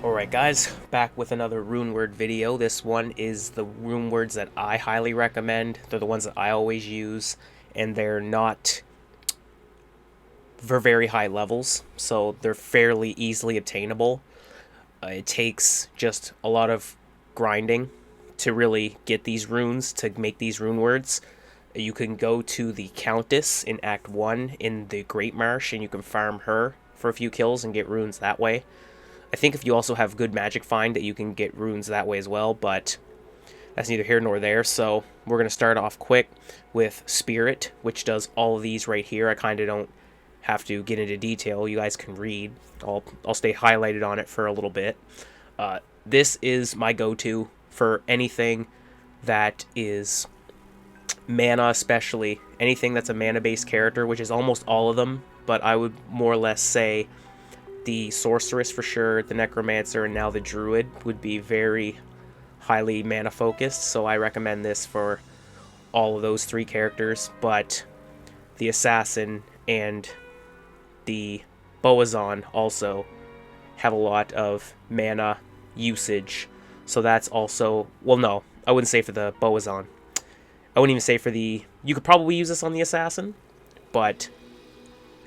Alright guys, back with another Runeword video. This one is the Runewords that I highly recommend. They're the ones that I always use, and they're not for very high levels, so they're fairly easily obtainable. It takes just a lot of grinding to really get these runes, to make these Runewords. You can go to the Countess in Act 1 in the Great Marsh, and you can farm her for a few kills and get runes that way. I think if you also have good magic find that you can get runes that way as well, but that's neither here nor there. So we're going to start off quick with Spirit, which does all of these right here. I kind of don't have to get into detail. You guys can read. I'll stay highlighted on it for a little bit. This is my go-to for anything that is mana, especially anything that's a mana-based character, which is almost all of them, but I would more or less say the Sorceress for sure, the Necromancer, and now the Druid would be very highly mana focused, so I recommend this for all of those three characters. But the Assassin and the Boazon also have a lot of mana usage, so that's also, well, no, I wouldn't say for the Boazon. I wouldn't even say for the, you could probably use this on the Assassin, but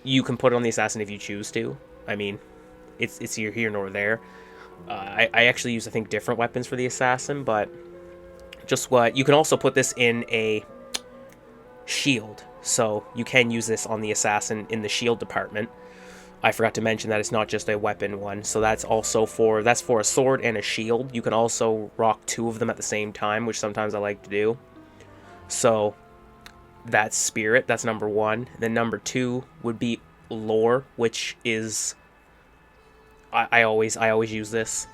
you can put it on the Assassin if you choose to. I mean, it's here nor there. I actually use, I think, different weapons for the Assassin, but just what, you can also put this in a shield, so you can use this on the Assassin in the shield department. I forgot to mention that it's not just a weapon one, so that's also for, that's for a sword and a shield. You can also rock two of them at the same time, which sometimes I like to do. So that's Spirit, that's number one. Then number two would be Lore, which is, I always use this,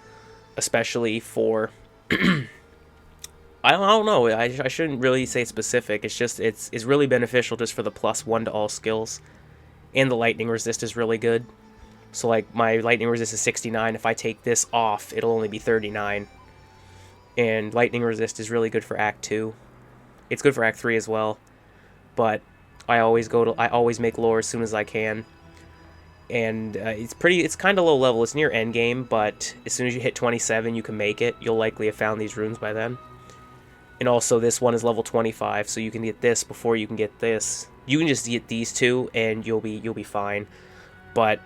especially for I don't know, I shouldn't really say specific. It's just it's really beneficial just for the +1 to all skills, and the lightning resist is really good. So like my lightning resist is 69. If I take this off, it'll only be 39. And lightning resist is really good for Act 2. It's good for Act 3 as well, but I always make lore as soon as I can. And it's kind of low level. It's near end game, but as soon as you hit 27, you can make it. You'll likely have found these runes by then. And also, this one is level 25, so you can get this before you can get this. You can just get these two, and you'll be fine. But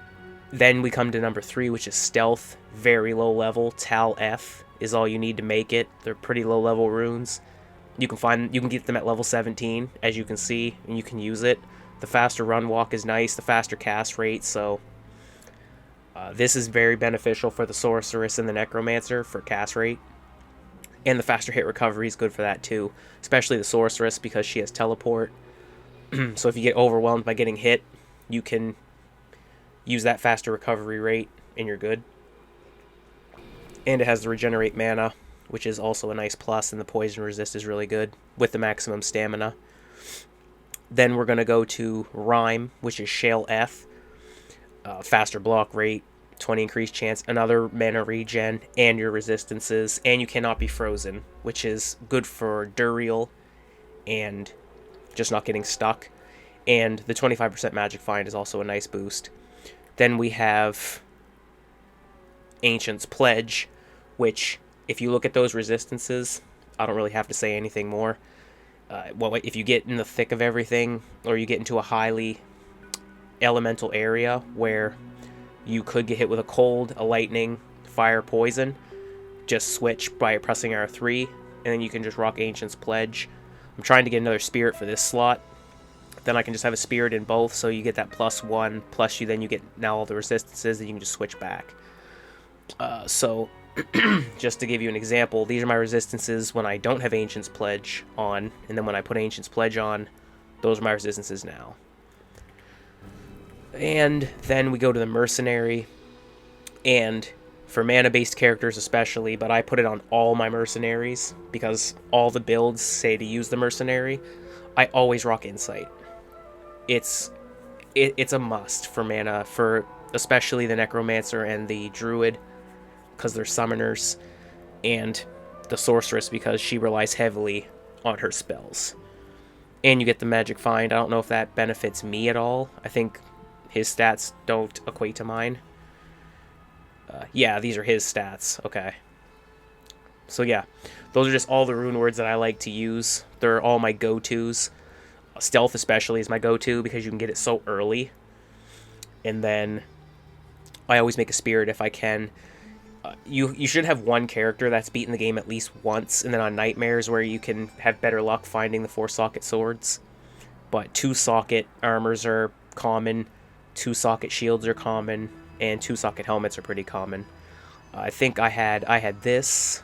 then we come to number 3, which is Stealth. Very low level. Tal F is all you need to make it. They're pretty low level runes. You can get them at level 17, as you can see, and you can use it. The faster run walk is nice, the faster cast rate, so this is very beneficial for the Sorceress and the Necromancer for cast rate. And the faster hit recovery is good for that too, especially the Sorceress because she has teleport. So if you get overwhelmed by getting hit, you can use that faster recovery rate and you're good. And it has the regenerate mana, which is also a nice plus, and the poison resist is really good with the maximum stamina. Then we're going to go to Rhyme, which is Shale F. Faster block rate, 20 increased chance, another mana regen, and your resistances, and you cannot be frozen, which is good for Duriel and just not getting stuck. And the 25% magic find is also a nice boost. Then we have Ancient's Pledge, which, if you look at those resistances, I don't really have to say anything more. Well, if you get in the thick of everything, or you get into a highly elemental area where you could get hit with a cold, a lightning, fire, poison, just switch by pressing R3, and then you can just rock Ancient's Pledge. I'm trying to get another Spirit for this slot. Then I can just have a Spirit in both, so you get that +1, plus then you get now all the resistances, and you can just switch back. So just to give you an example, these are my resistances when I don't have Ancient's Pledge on, and then when I put Ancient's Pledge on, those are my resistances now. And then we go to the Mercenary, and for mana-based characters especially, but I put it on all my Mercenaries, because all the builds say to use the Mercenary, I always rock Insight. It's a must for mana, for especially the Necromancer and the Druid, because they're summoners, and the Sorceress because she relies heavily on her spells. And you get the magic find. I don't know if that benefits me at all. I think his stats don't equate to mine. Yeah, these are his stats. Okay. So yeah, those are just all the rune words that I like to use. They're all my go-tos. Stealth especially is my go-to because you can get it so early. And then I always make a spirit if I can. You should have one character that's beaten the game at least once, and then on nightmares where you can have better luck finding the 4-socket swords. But 2-socket armors are common, 2-socket shields are common, and 2-socket helmets are pretty common. I think I had this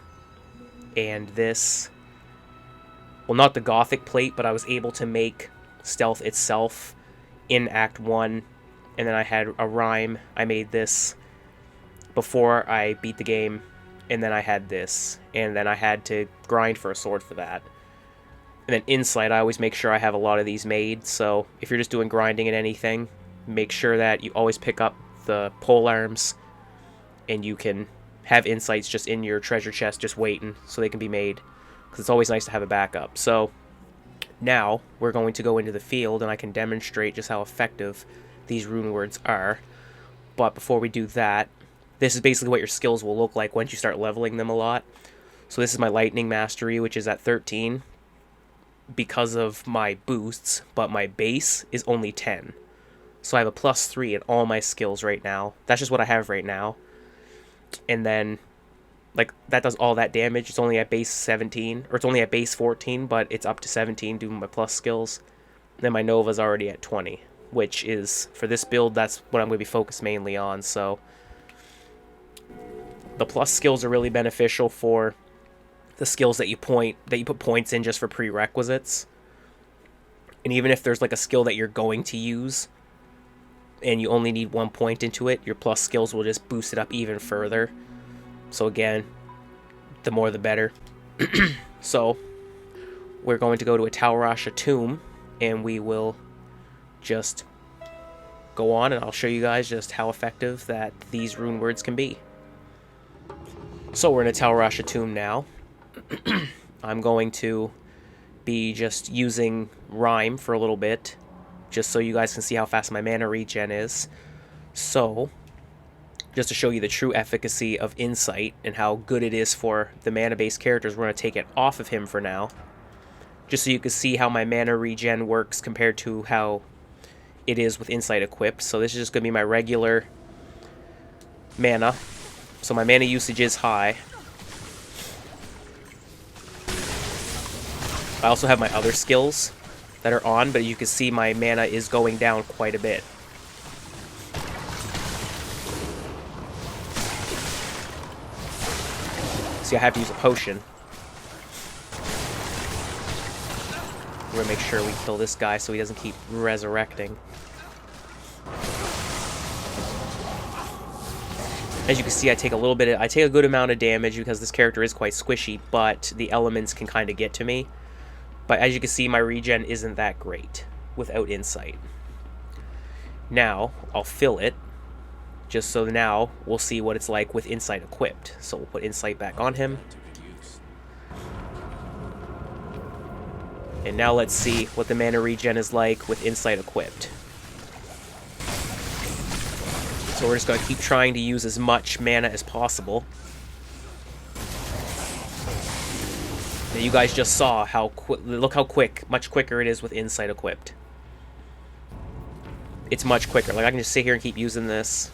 and this. Well, not the Gothic plate, but I was able to make stealth itself in Act 1. And then I had a rhyme. I made this before I beat the game. And then I had this. And then I had to grind for a sword for that. And then Insight, I always make sure I have a lot of these made. So if you're just doing grinding in anything, make sure that you always pick up the pole arms. And you can have Insights just in your treasure chest, just waiting, so they can be made. Because it's always nice to have a backup. So now we're going to go into the field, and I can demonstrate just how effective these rune words are. But before we do that, this is basically what your skills will look like once you start leveling them a lot. So this is my Lightning Mastery, which is at 13 because of my boosts, but my base is only 10. So I have a +3 in all my skills right now. That's just what I have right now. And then, like, that does all that damage. It's only at base 17, or it's only at base 14, but it's up to 17 due to my plus skills. And then my Nova's already at 20, which is, for this build, that's what I'm going to be focused mainly on. So the plus skills are really beneficial for the skills that you put points in just for prerequisites. And even if there's like a skill that you're going to use and you only need 1 point into it, your plus skills will just boost it up even further. So again, the more the better. So we're going to go to a Taurasha tomb, and we will just go on, and I'll show you guys just how effective that these rune words can be. So we're in a Taurasha tomb now. I'm going to be just using Rhyme for a little bit, just so you guys can see how fast my mana regen is. So, just to show you the true efficacy of Insight and how good it is for the mana-based characters, we're going to take it off of him for now, just so you can see how my mana regen works compared to how it is with Insight equipped. So this is just going to be my regular mana. So my mana usage is high. I also have my other skills that are on, but you can see my mana is going down quite a bit. See, I have to use a potion. We're gonna make sure we kill this guy so he doesn't keep resurrecting. As you can see, I take a good amount of damage because this character is quite squishy, but the elements can kind of get to me. But as you can see, my regen isn't that great without Insight. Now, I'll fill it, just so now we'll see what it's like with Insight equipped. So we'll put Insight back on him. And now let's see what the mana regen is like with Insight equipped. So we're just going to keep trying to use as much mana as possible. Now you guys just saw how look how much quicker it is with Insight equipped. It's much quicker. Like, I can just sit here and keep using this.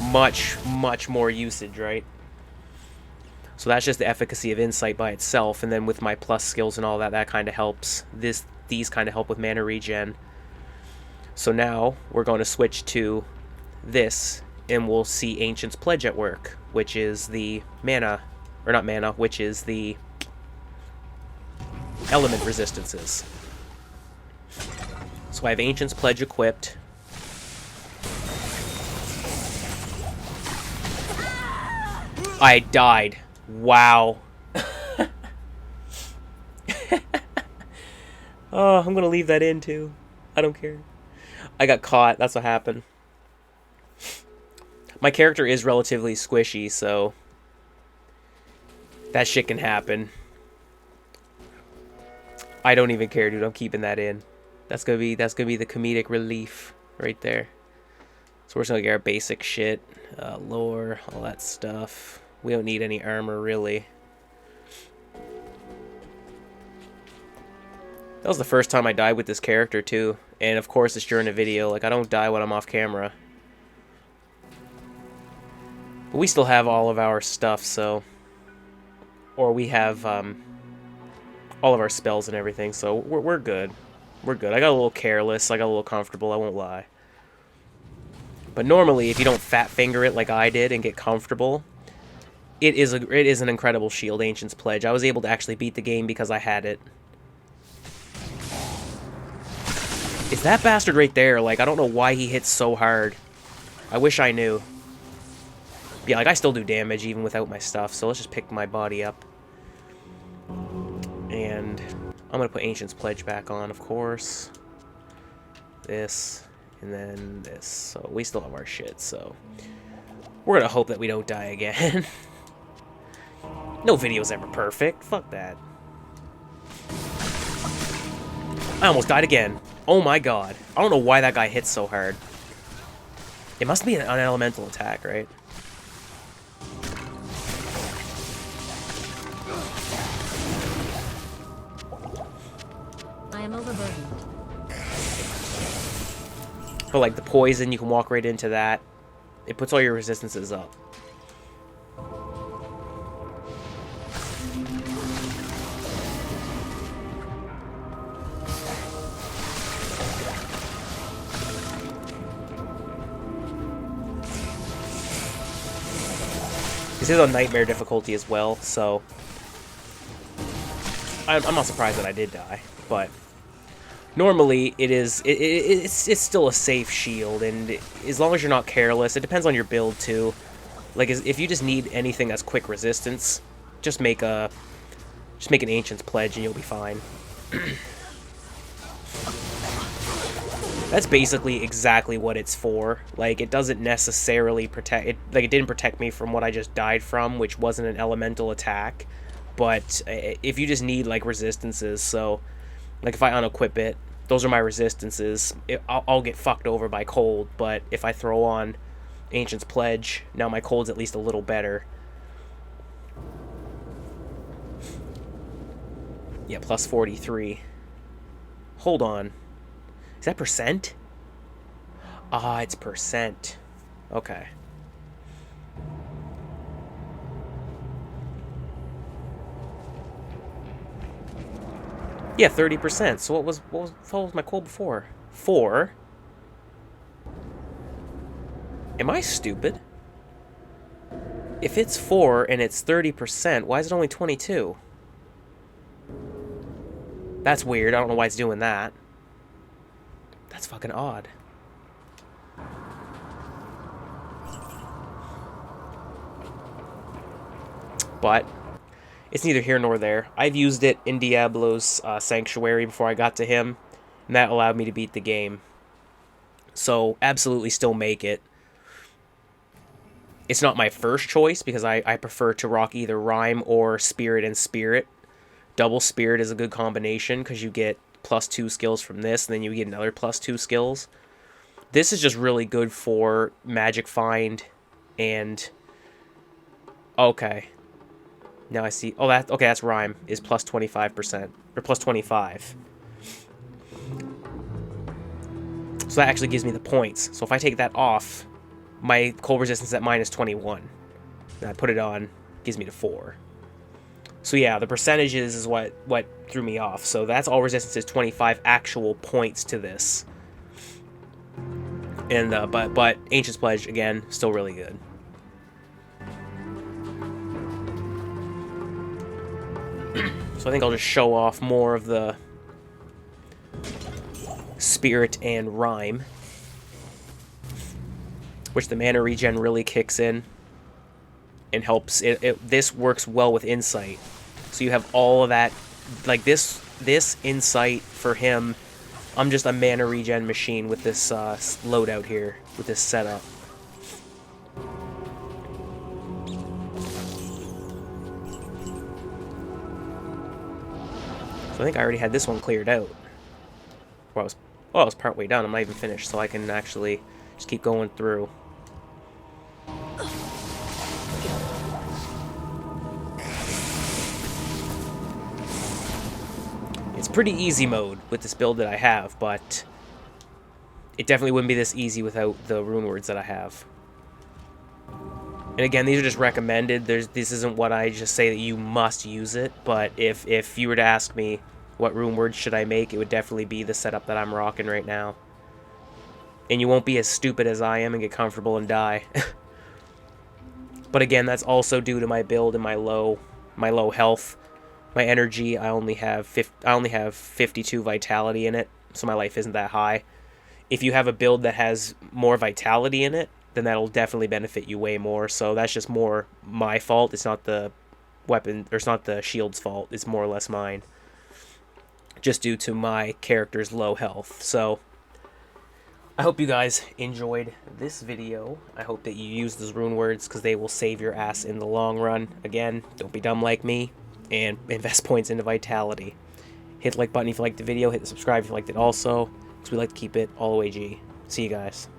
Much more usage, right? So that's just the efficacy of Insight by itself, and then with my plus skills and all that, that kind of helps. These kind of help with mana regen. So now we're going to switch to this, and we'll see Ancient's Pledge at work, which is the mana, or not mana, which is the element resistances. So I have Ancient's Pledge equipped. I died. Wow. Oh, I'm gonna leave that in too. I don't care. I got caught. That's what happened. My character is relatively squishy, so that shit can happen. I don't even care, dude. I'm keeping that in. That's gonna be the comedic relief right there. So we're just gonna get our basic shit, lore, all that stuff. We don't need any armor really. That was the first time I died with this character too, and of course it's during a video. Like I don't die when I'm off camera. But we still have all of our stuff, so... Or we have, all of our spells and everything, so we're good. We're good. I got a little careless, I got a little comfortable, I won't lie. But normally, if you don't fat finger it like I did and get comfortable, it is an incredible shield, Ancient's Pledge. I was able to actually beat the game because I had it. Is that bastard right there? Like, I don't know why he hits so hard. I wish I knew. Yeah, like, I still do damage even without my stuff, so let's just pick my body up. And I'm gonna put Ancient's Pledge back on, of course. This, and then this. So we still have our shit, so... We're gonna hope that we don't die again. No video's ever perfect. Fuck that. I almost died again. Oh my god. I don't know why that guy hits so hard. It must be an elemental attack, right? I am overburdened. But like the poison, you can walk right into that. It puts all your resistances up. This is on Nightmare difficulty as well, so... I'm not surprised that I did die, but... Normally, it's still a safe shield, and as long as you're not careless, it depends on your build, too. Like, if you just need anything that's quick resistance, just make an Ancient's Pledge and you'll be fine. That's basically exactly what it's for. Like, it doesn't necessarily protect... it didn't protect me from what I just died from, which wasn't an elemental attack. But if you just need, like, resistances, so... Like, if I unequip it, those are my resistances. I'll get fucked over by cold, but if I throw on Ancient's Pledge, now my cold's at least a little better. Yeah, plus 43. Hold on. Is that percent? Ah, it's percent. Okay. Yeah, 30%. So what was my cold before? 4. Am I stupid? If it's 4 and it's 30%, why is it only 22? That's weird. I don't know why it's doing that. That's fucking odd. But it's neither here nor there. I've used it in Diablo's Sanctuary before I got to him, and that allowed me to beat the game. So, absolutely still make it. It's not my first choice, because I prefer to rock either Rhyme or Spirit and Spirit. Double Spirit is a good combination, because you get +2 skills from this, and then you get another +2 skills. This is just really good for Magic Find, and... Okay. Now I see... Oh, okay, that's Rhyme, is plus 25%. Or plus 25. So that actually gives me the points. So if I take that off, my cold resistance at minus 21. And I put it on, gives me the 4. So yeah, the percentages is what threw me off. So that's all resistance is 25 actual points to this. And but Ancient's Pledge, again, still really good. So I think I'll just show off more of the Spirit and Rhyme, which the mana regen really kicks in and helps. This works well with Insight, so you have all of that. Like this Insight for him, I'm just a mana regen machine with this loadout here, with this setup. I think I already had this one cleared out. I was partway done. I'm not even finished, so I can actually just keep going through. It's pretty easy mode with this build that I have, but it definitely wouldn't be this easy without the Runewords that I have. And again, these are just recommended. This isn't what I just say that you must use it, but if you were to ask me what Runewords should I make, it would definitely be the setup that I'm rocking right now. And you won't be as stupid as I am and get comfortable and die. But again, that's also due to my build and my low health. My energy, I only have 52 vitality in it, so my life isn't that high. If you have a build that has more vitality in it, then that'll definitely benefit you way more. So that's just more my fault. It's not the weapon, or it's not the shield's fault. It's more or less mine, just due to my character's low health. So I hope you guys enjoyed this video. I hope that you use those Runewords, because they will save your ass in the long run. Again, don't be dumb like me, and invest points into vitality. Hit the like button if you liked the video. Hit the subscribe if you liked it also, because we like to keep it all the way G. See you guys.